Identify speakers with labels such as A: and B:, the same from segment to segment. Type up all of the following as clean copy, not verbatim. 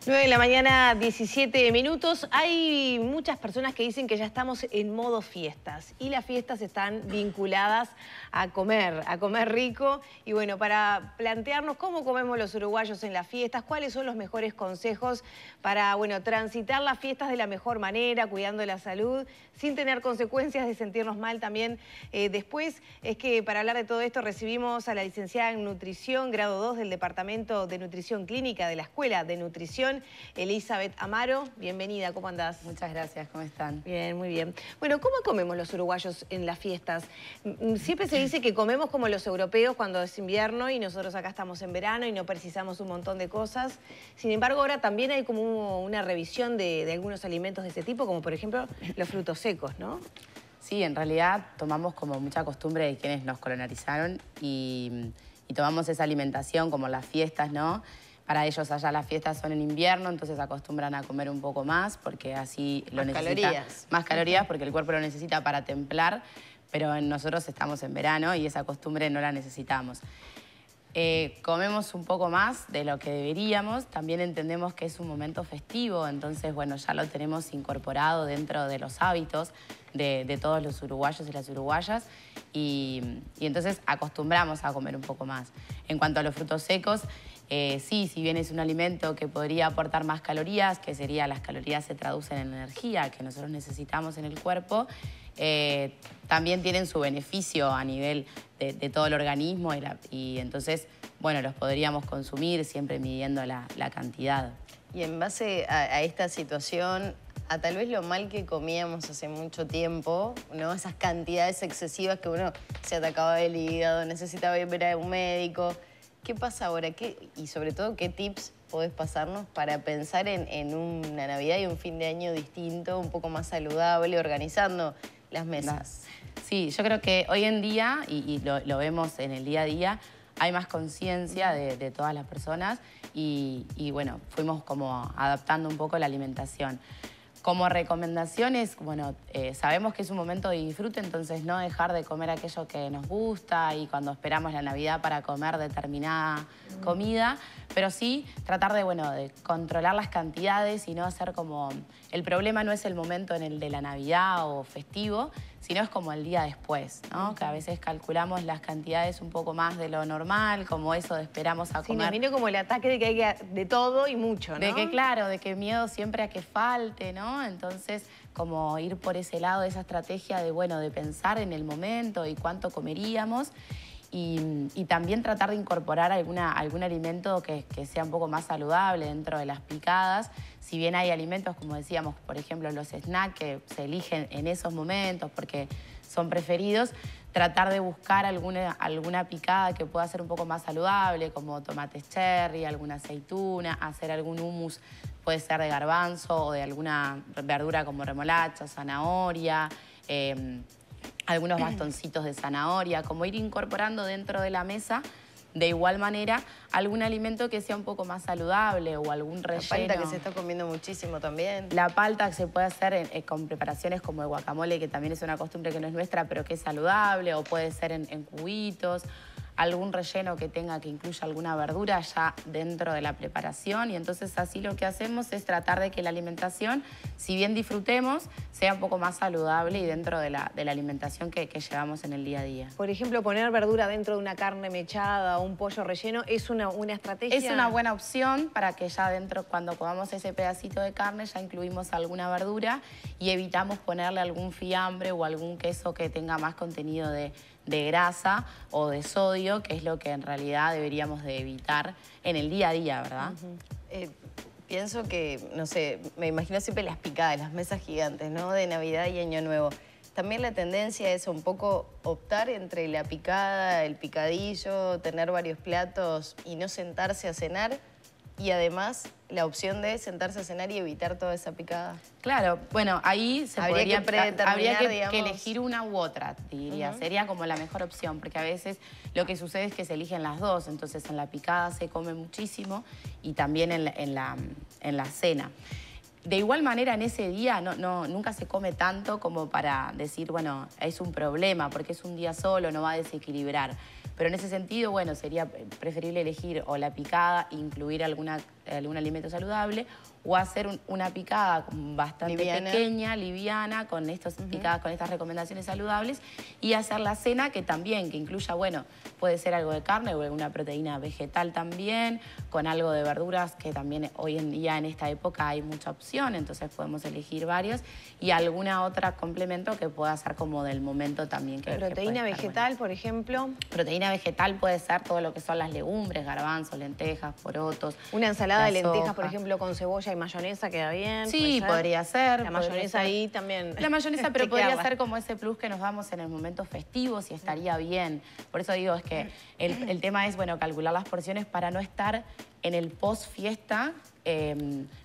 A: 9 de la mañana, 17 minutos. Hay muchas personas que dicen que ya estamos en modo fiestas y las fiestas están vinculadas a comer rico. Y bueno, para plantearnos cómo comemos los uruguayos en las fiestas, cuáles son los mejores consejos para, bueno, transitar las fiestas de la mejor manera, cuidando la salud, sin tener consecuencias de sentirnos mal también después. Es que para hablar de todo esto recibimos a la licenciada en Nutrición, grado 2 del Departamento de Nutrición Clínica de la Escuela de Nutrición, Elizabeth Amaro. Bienvenida, ¿cómo andás?
B: Muchas gracias, ¿cómo están?
A: Bien, muy bien. Bueno, ¿cómo comemos los uruguayos en las fiestas? Siempre se dice que comemos como los europeos cuando es invierno y nosotros acá estamos en verano y no precisamos un montón de cosas. Sin embargo, ahora también hay como una revisión de algunos alimentos de ese tipo, como por ejemplo los frutos secos, ¿no?
B: Sí, en realidad tomamos como mucha costumbre de quienes nos colonizaron y tomamos esa alimentación como las fiestas, ¿no? Para ellos allá las fiestas son en invierno, entonces acostumbran a comer un poco más porque así lo necesita.
A: Calorías.
B: Más calorías porque el cuerpo lo necesita para templar, pero nosotros estamos en verano y esa costumbre no la necesitamos. Comemos un poco más de lo que deberíamos, también entendemos que es un momento festivo, entonces bueno, ya lo tenemos incorporado dentro de los hábitos de todos los uruguayos y las uruguayas y entonces acostumbramos a comer un poco más. En cuanto a los frutos secos, sí, si bien es un alimento que podría aportar más calorías, que sería las calorías se traducen en energía que nosotros necesitamos en el cuerpo, también tienen su beneficio a nivel de todo el organismo y entonces, bueno, los podríamos consumir siempre midiendo la cantidad.
C: Y en base a esta situación, a tal vez lo mal que comíamos hace mucho tiempo, ¿no? Esas cantidades excesivas que uno se atacaba del hígado, necesitaba ir a un médico. ¿Qué pasa ahora? Y sobre todo, ¿qué tips podés pasarnos para pensar en una Navidad y un fin de año distinto, un poco más saludable, organizando las mesas?
B: Sí, yo creo que hoy en día, y lo vemos en el día a día, hay más conciencia de todas las personas y bueno, fuimos como adaptando un poco la alimentación. Como recomendaciones, bueno, sabemos que es un momento de disfrute, entonces no dejar de comer aquello que nos gusta y cuando esperamos la Navidad para comer determinada comida, pero sí tratar de, bueno, de controlar las cantidades y no hacer como... El problema no es el momento en el de la Navidad o festivo, sino es como el día después, ¿no? Que a veces calculamos las cantidades un poco más de lo normal, como eso de esperamos a comer.
A: Sí, nos viene como el ataque de que hay de todo y mucho, ¿no?
B: De que, claro, de que miedo siempre a que falte, ¿no? Entonces, como ir por ese lado de esa estrategia de, bueno, de pensar en el momento y cuánto comeríamos y también tratar de incorporar algún alimento que sea un poco más saludable dentro de las picadas. Si bien hay alimentos, como decíamos, por ejemplo, los snacks que se eligen en esos momentos porque son preferidos, tratar de buscar alguna picada que pueda ser un poco más saludable, como tomates cherry, alguna aceituna, hacer algún hummus, puede ser de garbanzo o de alguna verdura como remolacha, zanahoria, algunos bastoncitos de zanahoria, como ir incorporando dentro de la mesa de igual manera algún alimento que sea un poco más saludable o algún relleno.
C: La palta que se está comiendo muchísimo también.
B: La palta que se puede hacer con preparaciones como el guacamole, que también es una costumbre que no es nuestra, pero que es saludable, o puede ser en cubitos. Algún relleno que incluya alguna verdura ya dentro de la preparación y entonces así lo que hacemos es tratar de que la alimentación, si bien disfrutemos, sea un poco más saludable y dentro de la alimentación que llevamos en el día a día.
A: Por ejemplo, poner verdura dentro de una carne mechada o un pollo relleno es una estrategia.
B: Es una buena opción para que ya dentro, cuando comamos ese pedacito de carne, ya incluimos alguna verdura y evitamos ponerle algún fiambre o algún queso que tenga más contenido de grasa o de sodio, que es lo que en realidad deberíamos de evitar en el día a día, ¿verdad?
C: Pienso que, no sé, me imagino siempre las picadas, las mesas gigantes, ¿no? De Navidad y Año Nuevo. También la tendencia es un poco optar entre la picada, el picadillo, tener varios platos y no sentarse a cenar. Y además, la opción de sentarse a cenar y evitar toda esa picada.
B: Claro, bueno, ahí habría que elegir una u otra, diría. Sería como la mejor opción, porque a veces lo que sucede es que se eligen las dos. Entonces, en la picada se come muchísimo y también en la cena. De igual manera, en ese día nunca se come tanto como para decir, bueno, es un problema, porque es un día solo, no va a desequilibrar. Pero en ese sentido, bueno, sería preferible elegir o la picada, incluir alguna algún alimento saludable, o hacer una picada bastante pequeña, liviana, con estas picadas, con estas recomendaciones saludables, y hacer la cena que también, que incluya, bueno, puede ser algo de carne o alguna proteína vegetal también, con algo de verduras, que también hoy en día en esta época hay mucha opción, entonces podemos elegir varios, y alguna otra complemento que pueda ser como del momento también.
A: ¿Proteína vegetal, por ejemplo?
B: Proteína vegetal puede ser todo lo que son las legumbres, garbanzos, lentejas, porotos.
A: Una ensalada de lentejas, por ejemplo, con cebolla y mayonesa queda bien.
B: Sí, podría ser.
A: La mayonesa ahí también.
B: La mayonesa, pero podría ser como ese plus que nos damos en el momento festivo, y estaría bien. Por eso digo, es que el tema es, bueno, calcular las porciones para no estar en el post-fiesta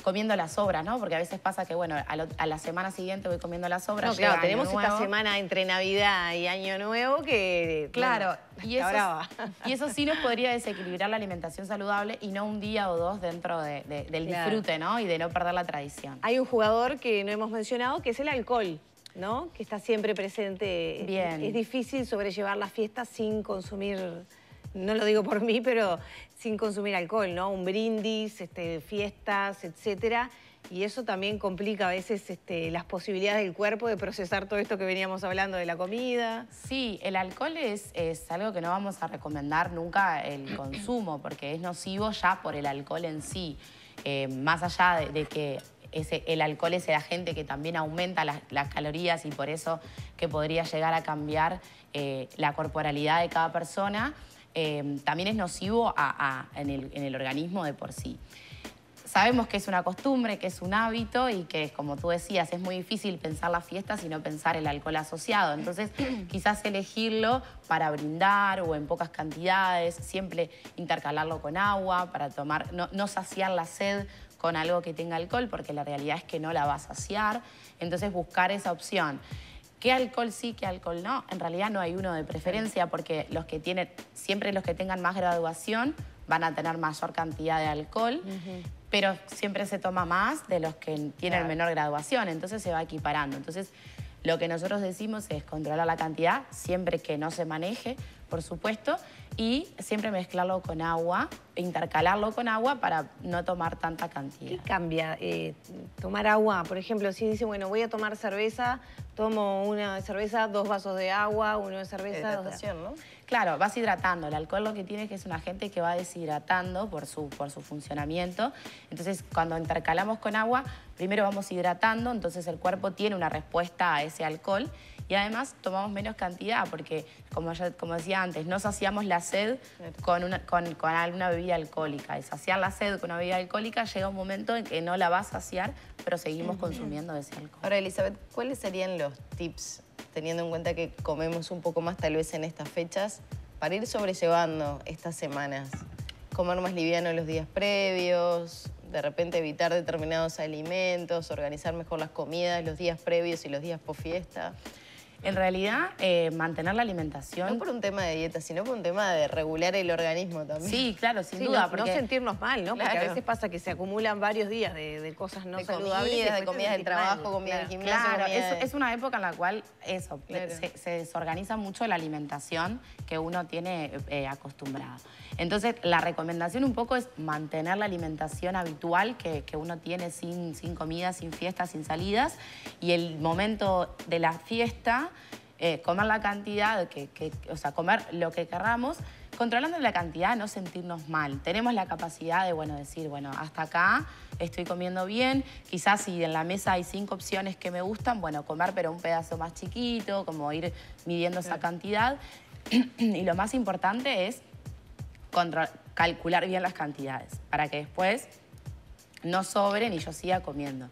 B: comiendo las sobras, ¿no? Porque a veces pasa que, bueno, a la semana siguiente voy comiendo las sobras.
A: No, claro, tenemos esta semana entre Navidad y Año Nuevo que...
B: Claro,
A: bueno,
B: y eso sí nos podría desequilibrar la alimentación saludable y no un día o dos dentro del disfrute, ¿no? Y de no perder la tradición.
A: Hay un jugador que no hemos mencionado, que es el alcohol, ¿no? Que está siempre presente.
B: Bien.
A: Es difícil sobrellevar las fiestas sin consumir, no lo digo por mí, pero sin consumir alcohol, ¿no? Un brindis, fiestas, etcétera. Y eso también complica a veces las posibilidades del cuerpo de procesar todo esto que veníamos hablando de la comida.
B: Sí, el alcohol es algo que no vamos a recomendar nunca el consumo, porque es nocivo ya por el alcohol en sí. Más allá de que el alcohol es el agente que también aumenta las calorías y por eso que podría llegar a cambiar la corporalidad de cada persona, también es nocivo en el organismo de por sí. Sabemos que es una costumbre, que es un hábito y que, como tú decías, es muy difícil pensar las fiestas y no pensar el alcohol asociado. Entonces, quizás elegirlo para brindar o en pocas cantidades, siempre intercalarlo con agua para tomar, no saciar la sed con algo que tenga alcohol, porque la realidad es que no la va a saciar. Entonces, buscar esa opción. ¿Qué alcohol sí, qué alcohol no? En realidad no hay uno de preferencia, porque siempre los que tengan más graduación van a tener mayor cantidad de alcohol, pero siempre se toma más de los que tienen menor graduación, entonces se va equiparando. Entonces, lo que nosotros decimos es controlar la cantidad, siempre que no se maneje, por supuesto, y siempre mezclarlo con agua, intercalarlo con agua para no tomar tanta cantidad.
A: ¿Qué cambia tomar agua? Por ejemplo, si dice, bueno, voy a tomar cerveza, tomo una de cerveza, 2 vasos de agua, uno de cerveza,
C: hidratación, ¿no?
B: Claro, vas hidratando. El alcohol lo que tiene es que es un agente que va deshidratando por su funcionamiento. Entonces, cuando intercalamos con agua, primero vamos hidratando, entonces el cuerpo tiene una respuesta a ese alcohol y además tomamos menos cantidad porque, como decía antes, no saciamos la sed con alguna bebida alcohólica. Y saciar la sed con una bebida alcohólica llega un momento en que no la va a saciar, pero seguimos consumiendo ese alcohol.
C: Ahora, Elizabeth, ¿cuáles serían los tips, teniendo en cuenta que comemos un poco más tal vez en estas fechas, para ir sobrellevando estas semanas? Comer más liviano los días previos, de repente evitar determinados alimentos, organizar mejor las comidas los días previos y los días post-fiesta.
B: En realidad, mantener la alimentación...
C: No por un tema de dieta, sino por un tema de regular el organismo también.
B: Sí, claro, sin duda.
A: No sentirnos mal, ¿no? Porque a veces pasa que se acumulan varios días de cosas no saludables.
C: De comidas del trabajo, comidas del gimnasio.
B: Claro, es una época en la cual se desorganiza mucho la alimentación que uno tiene acostumbrada. Entonces, la recomendación un poco es mantener la alimentación habitual que uno tiene sin comidas, sin fiestas, sin salidas. Y el momento de la fiesta, comer la cantidad, o sea, comer lo que querramos, controlando la cantidad, no sentirnos mal. Tenemos la capacidad de, decir, hasta acá estoy comiendo bien. Quizás si en la mesa hay 5 opciones que me gustan, comer pero un pedazo más chiquito, como ir midiendo esa cantidad. Y lo más importante es calcular bien las cantidades para que después no sobren y yo siga comiendo.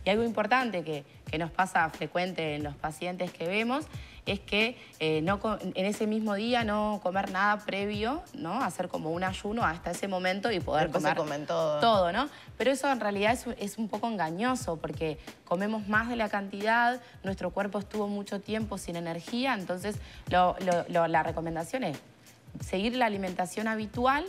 B: Y algo importante que nos pasa frecuente en los pacientes que vemos es que en ese mismo día no comer nada previo, ¿no? Hacer como un ayuno hasta ese momento y poder comer todo, ¿no? Pero eso en realidad es un poco engañoso porque comemos más de la cantidad, nuestro cuerpo estuvo mucho tiempo sin energía, entonces la recomendación es seguir la alimentación habitual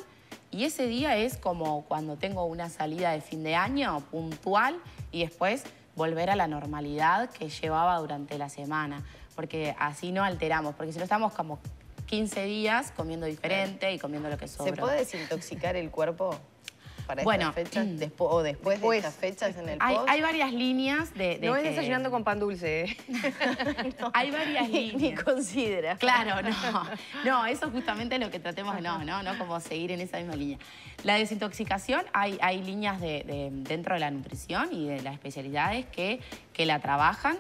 B: y ese día es como cuando tengo una salida de fin de año puntual y después volver a la normalidad que llevaba durante la semana, porque así no alteramos, porque si no estamos como 15 días comiendo diferente y comiendo lo que sobra.
C: ¿Se puede desintoxicar el cuerpo? para
B: Bueno,
C: estas fechas? Después de estas fechas en el post.
B: Hay varias líneas de
A: no es desayunando con pan dulce.
C: No,
B: hay varias líneas.
C: Ni considera.
B: Claro, no. No, eso justamente es lo que tratemos de no como seguir en esa misma línea. La desintoxicación, hay líneas dentro de la nutrición y de las especialidades que la trabajan.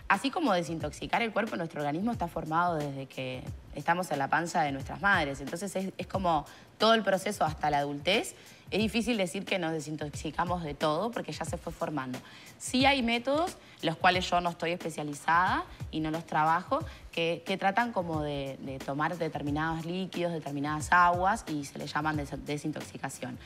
B: Así como desintoxicar el cuerpo, nuestro organismo está formado desde que estamos en la panza de nuestras madres. Entonces es como todo el proceso hasta la adultez. Es difícil decir que nos desintoxicamos de todo porque ya se fue formando. Sí hay métodos, los cuales yo no estoy especializada y no los trabajo, que tratan como de tomar determinados líquidos, determinadas aguas y se les llaman desintoxicación.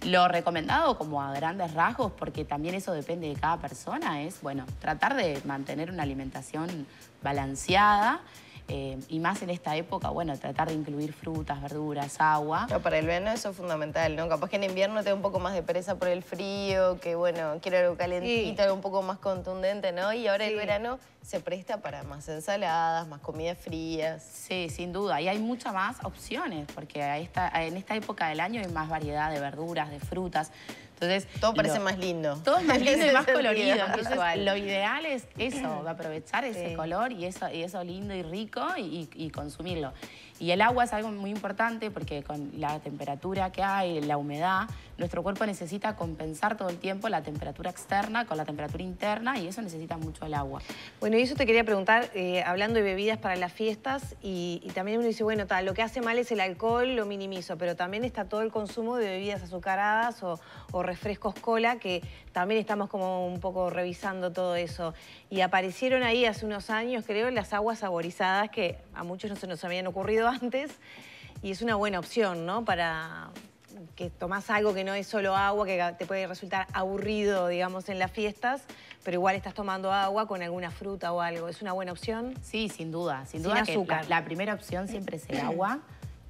B: Lo recomendado como a grandes rasgos, porque también eso depende de cada persona, es, bueno, tratar de mantener una alimentación balanceada y más en esta época, bueno, tratar de incluir frutas, verduras, agua.
C: No, para el verano eso es fundamental, ¿no? Capaz que en invierno te da un poco más de pereza por el frío, que bueno, quiero algo calentito, algo un poco más contundente, ¿no? Y ahora el verano se presta para más ensaladas, más comidas frías.
B: Sí, sin duda. Y hay muchas más opciones, porque en esta época del año hay más variedad de verduras, de frutas. Entonces,
C: todo parece más lindo.
B: Todo es más lindo y más colorido. Entonces, lo ideal es eso, aprovechar ese color y eso lindo y rico y consumirlo. Y el agua es algo muy importante porque con la temperatura que hay, la humedad, nuestro cuerpo necesita compensar todo el tiempo la temperatura externa con la temperatura interna y eso necesita mucho el agua.
A: Bueno, y eso te quería preguntar, hablando de bebidas para las fiestas y también uno dice, bueno, lo que hace mal es el alcohol, lo minimizo, pero también está todo el consumo de bebidas azucaradas o refrescos cola, que también estamos como un poco revisando todo eso. Y aparecieron ahí hace unos años, creo, las aguas saborizadas, que a muchos no se nos habían ocurrido antes, y es una buena opción, ¿no? Para que tomás algo que no es solo agua, que te puede resultar aburrido, digamos, en las fiestas, pero igual estás tomando agua con alguna fruta o algo. ¿Es una buena opción?
B: Sí, sin duda. Sin
A: Sin
B: duda
A: azúcar.
B: Que la primera opción siempre es el agua.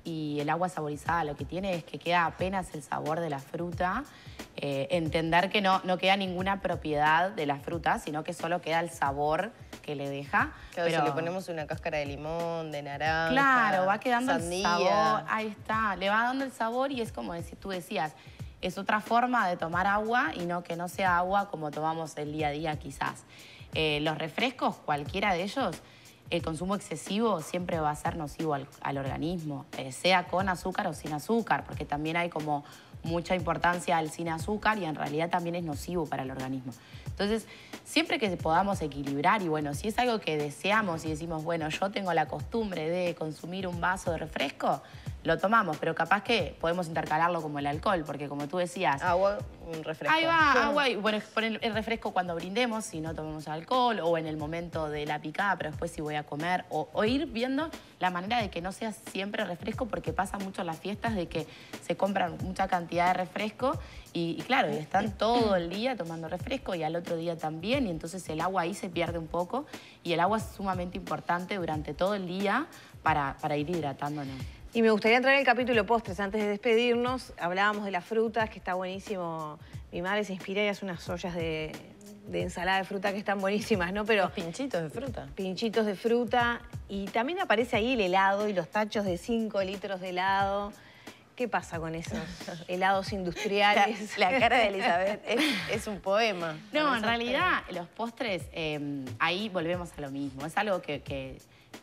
B: Y el agua saborizada lo que tiene es que queda apenas el sabor de la fruta. Entender que no queda ninguna propiedad de la fruta, sino que solo queda el sabor que le deja.
C: Claro, si le ponemos una cáscara de limón, de naranja,
B: claro, va quedando
C: sandía.
B: el sabor. Ahí está, le va dando el sabor y es como tú decías, es otra forma de tomar agua y que no sea agua como tomamos el día a día quizás. Los refrescos, cualquiera de ellos, el consumo excesivo siempre va a ser nocivo al organismo, sea con azúcar o sin azúcar, porque también hay como mucha importancia al sin azúcar y en realidad también es nocivo para el organismo. Entonces, siempre que podamos equilibrar y bueno, si es algo que deseamos y decimos, bueno, yo tengo la costumbre de consumir un vaso de refresco, lo tomamos, pero capaz que podemos intercalarlo como el alcohol, porque como tú decías...
C: Agua, un refresco.
B: Ahí va, agua y bueno, poner el refresco cuando brindemos, si no tomamos alcohol, o en el momento de la picada, pero después si voy a comer, o ir viendo la manera de que no sea siempre refresco, porque pasa mucho en las fiestas de que se compran mucha cantidad de refresco y claro, y están todo el día tomando refresco y al otro día también, y entonces el agua ahí se pierde un poco, y el agua es sumamente importante durante todo el día para ir hidratándonos.
A: Y me gustaría entrar en el capítulo postres. Antes de despedirnos, hablábamos de las frutas, que está buenísimo. Mi madre se inspira y hace unas ollas de ensalada de fruta que están buenísimas, ¿no? Pero
C: los pinchitos de fruta.
A: Pinchitos de fruta. Y también aparece ahí el helado y los tachos de 5 litros de helado. ¿Qué pasa con esos helados industriales?
C: La cara de Elizabeth es un poema.
B: No, en realidad los postres, ahí volvemos a lo mismo. Es algo que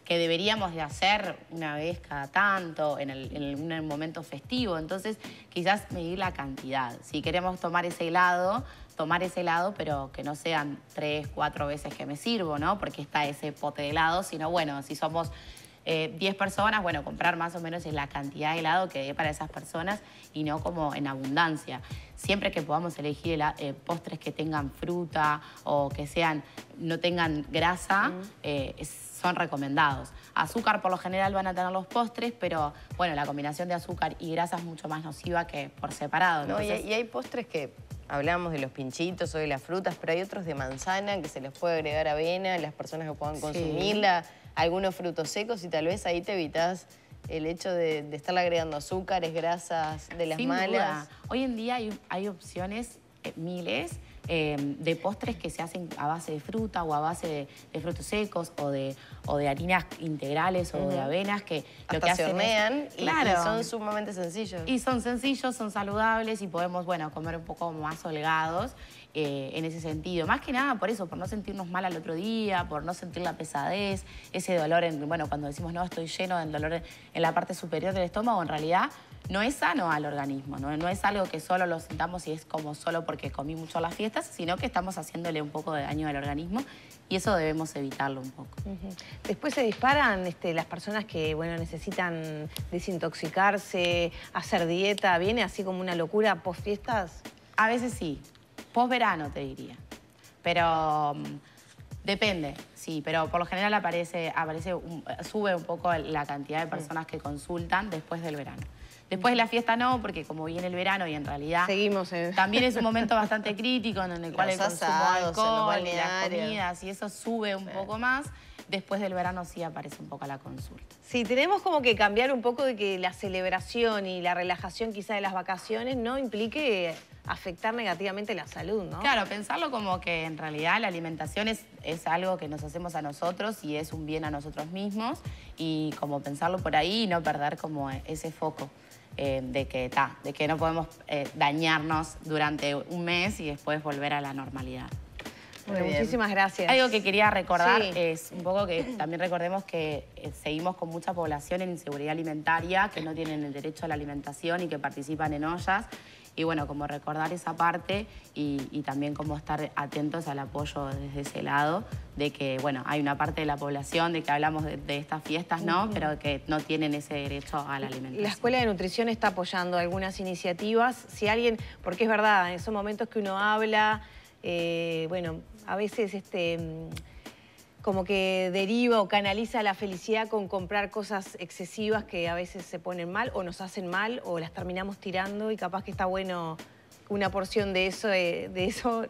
B: deberíamos de hacer una vez cada tanto, en un momento festivo. Entonces, quizás medir la cantidad. Si queremos tomar ese helado, pero que no sean 3, 4 veces que me sirvo, ¿no? Porque está ese pote de helado, sino bueno, si somos 10 personas, bueno, comprar más o menos la cantidad de helado que dé para esas personas y no como en abundancia. Siempre que podamos elegir postres que tengan fruta o que no tengan grasa, son recomendados. Azúcar por lo general van a tener los postres, pero bueno, la combinación de azúcar y grasa es mucho más nociva que por separado.
C: No,
B: Entonces,
C: y hay postres que hablamos de los pinchitos o de las frutas, pero hay otros de manzana que se les puede agregar avena, las personas que puedan consumirla, algunos frutos secos y tal vez ahí te evitas el hecho de estarle agregando azúcares, grasas de las
B: sin
C: malas.
B: duda. Hoy en día hay opciones miles de postres que se hacen a base de fruta o a base de frutos secos o de harinas integrales o de avenas que lo que hacen
C: se hornean
B: y
C: son sumamente sencillos.
B: Y son sencillos, son saludables y podemos, bueno, comer un poco más holgados en ese sentido. Más que nada por eso, por no sentirnos mal al otro día, por no sentir la pesadez, ese dolor, bueno, cuando decimos no, estoy lleno del dolor en la parte superior del estómago, en realidad no es sano al organismo, no es algo que solo lo sintamos y es como solo porque comí mucho a las fiestas, sino que estamos haciéndole un poco de daño al organismo y eso debemos evitarlo un poco.
A: Después se disparan las personas que, bueno, necesitan desintoxicarse, hacer dieta. ¿Viene así como una locura post fiestas?
B: A veces sí, post verano te diría, pero depende, sí, pero por lo general sube un poco la cantidad de personas que consultan después del verano. Después de la fiesta no, porque como viene el verano y en realidad
A: seguimos
B: también es un momento bastante crítico en el cual el consumo de alcohol y las comidas y eso sube un poco más. Después del verano sí aparece un poco la consulta.
A: Sí, tenemos como que cambiar un poco de que la celebración y la relajación quizá de las vacaciones no implique afectar negativamente la salud, ¿no?
B: Claro, pensarlo como que en realidad la alimentación es algo que nos hacemos a nosotros y es un bien a nosotros mismos y como pensarlo por ahí y no perder como ese foco. De que no podemos dañarnos durante un mes y después volver a la normalidad.
A: Bueno, muchísimas gracias.
B: Algo que quería recordar es un poco que también recordemos que seguimos con mucha población en inseguridad alimentaria, que no tienen el derecho a la alimentación y que participan en ollas. Y bueno, como recordar esa parte y también como estar atentos al apoyo desde ese lado, de que, bueno, hay una parte de la población de que hablamos de estas fiestas, ¿no? Pero que no tienen ese derecho a la alimentación.
A: La Escuela de Nutrición está apoyando algunas iniciativas. Si alguien, porque es verdad, en esos momentos que uno habla, bueno, a veces como que deriva o canaliza la felicidad con comprar cosas excesivas que a veces se ponen mal o nos hacen mal o las terminamos tirando y capaz que está bueno una porción de eso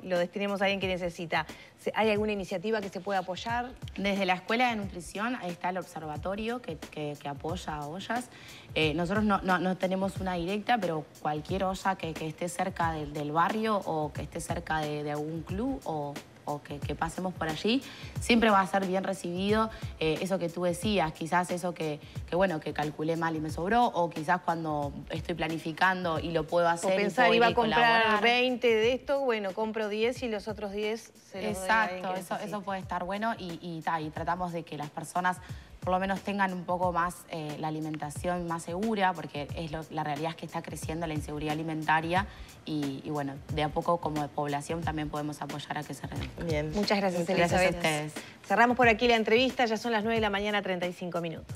A: lo destinemos a alguien que necesita. ¿Hay alguna iniciativa que se pueda apoyar?
B: Desde la Escuela de Nutrición ahí está el observatorio que apoya a ollas. Nosotros no tenemos una directa, pero cualquier olla que esté cerca del barrio o que esté cerca de algún club o que pasemos por allí, siempre va a ser bien recibido. Eso que tú decías, quizás eso que calculé mal y me sobró, o quizás cuando estoy planificando y lo puedo hacer.
A: O pensar, iba a comprar
B: colaborar.
A: 20 de esto, bueno, compro 10 y los otros 10 se los doy a alguien que necesite.
B: Eso puede estar bueno y tratamos de que las personas por lo menos tengan un poco más la alimentación más segura, porque la realidad es que está creciendo la inseguridad alimentaria y bueno, de a poco como población también podemos apoyar a que se reduzca.
A: Bien. Muchas gracias,
B: Gracias
A: Elizabeth.
B: a ustedes.
A: Cerramos por aquí la entrevista, ya son las 9 de la mañana, 35 minutos.